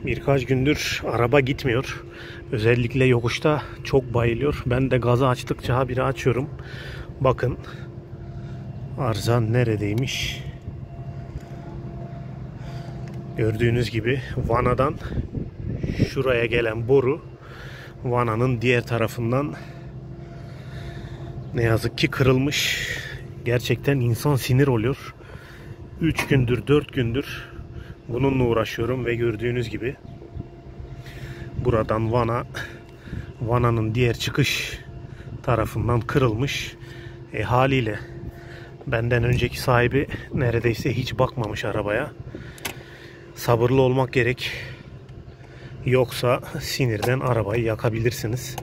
Birkaç gündür araba gitmiyor. Özellikle yokuşta çok bayılıyor. Ben de gazı açtıkça habire açıyorum. Bakın arıza neredeymiş. Gördüğünüz gibi vanadan şuraya gelen boru vananın diğer tarafından ne yazık ki kırılmış. Gerçekten insan sinir oluyor. 3 gündür 4 gündür bununla uğraşıyorum ve gördüğünüz gibi buradan vananın diğer çıkış tarafından kırılmış. Haliyle benden önceki sahibi neredeyse hiç bakmamış arabaya. Sabırlı olmak gerek. Yoksa sinirden arabayı yakabilirsiniz.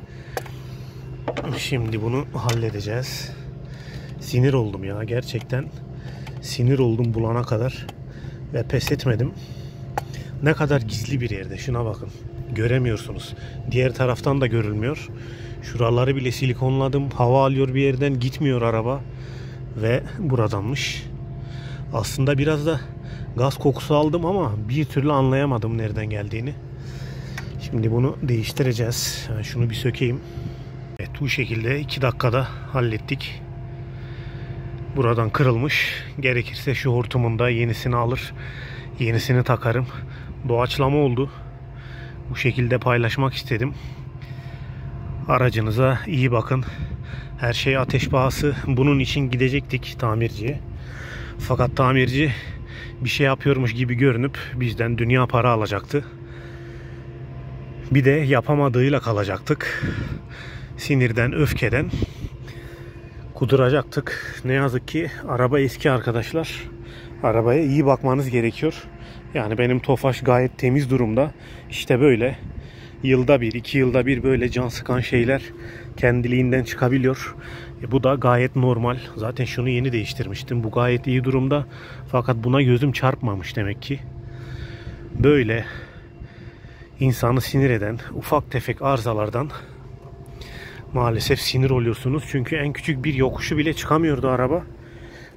Şimdi bunu halledeceğiz. Sinir oldum ya, gerçekten sinir oldum bulana kadar ve pes etmedim. Ne kadar gizli bir yerde, şuna bakın. Göremiyorsunuz. Diğer taraftan da görülmüyor. Şuraları bile silikonladım. Hava alıyor bir yerden, gitmiyor araba. Ve buradanmış. Aslında biraz da gaz kokusu aldım ama bir türlü anlayamadım nereden geldiğini. Şimdi bunu değiştireceğiz. Yani şunu bir sökeyim. Evet, bu şekilde 2 dakikada hallettik. Buradan kırılmış. Gerekirse şu hortumunda yenisini alır, yenisini takarım. Doğaçlama oldu. Bu şekilde paylaşmak istedim. Aracınıza iyi bakın. Her şey ateş pahası. Bunun için gidecektik tamirciye. Fakat tamirci bir şey yapıyormuş gibi görünüp bizden dünya para alacaktı. Bir de yapamadığıyla kalacaktık. Sinirden, öfkeden kuduracaktık. Ne yazık ki araba eski arkadaşlar. Arabaya iyi bakmanız gerekiyor. Yani benim Tofaş gayet temiz durumda. İşte böyle yılda bir, 2 yılda bir böyle can sıkan şeyler kendiliğinden çıkabiliyor. Bu da gayet normal. Zaten şunu yeni değiştirmiştim. Bu gayet iyi durumda. Fakat buna gözüm çarpmamış demek ki. Böyle insanı sinir eden ufak tefek arızalardan maalesef sinir oluyorsunuz. Çünkü en küçük bir yokuşu bile çıkamıyordu araba.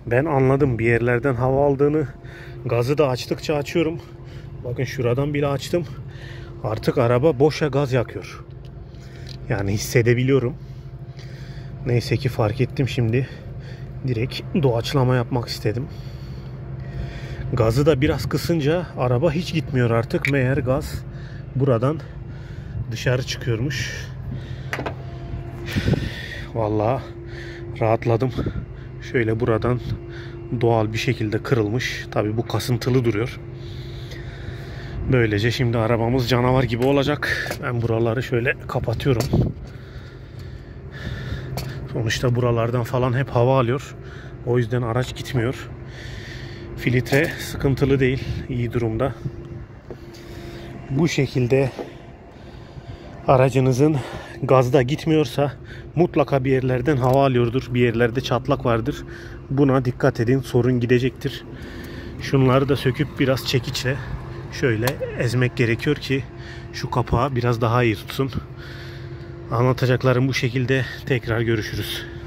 Ben anladım bir yerlerden hava aldığını. Gazı da açtıkça açıyorum. Bakın şuradan bile açtım. Artık araba boşa gaz yakıyor. Yani hissedebiliyorum. Neyse ki fark ettim şimdi. Direkt doğaçlama yapmak istedim. Gazı da biraz kısınca araba hiç gitmiyor artık. Meğer gaz buradan dışarı çıkıyormuş. Vallahi rahatladım. Şöyle buradan doğal bir şekilde kırılmış. Tabii bu kasıntılı duruyor. Böylece şimdi arabamız canavar gibi olacak. Ben buraları şöyle kapatıyorum. Sonuçta buralardan falan hep hava alıyor. O yüzden araç gitmiyor. Filtre sıkıntılı değil. İyi durumda. Bu şekilde aracınızın gazda gitmiyorsa mutlaka bir yerlerden hava alıyordur. Bir yerlerde çatlak vardır. Buna dikkat edin. Sorun gidecektir. Şunları da söküp biraz çekiçle şöyle ezmek gerekiyor ki şu kapağı biraz daha iyi tutsun. Anlatacaklarım bu şekilde. Tekrar görüşürüz.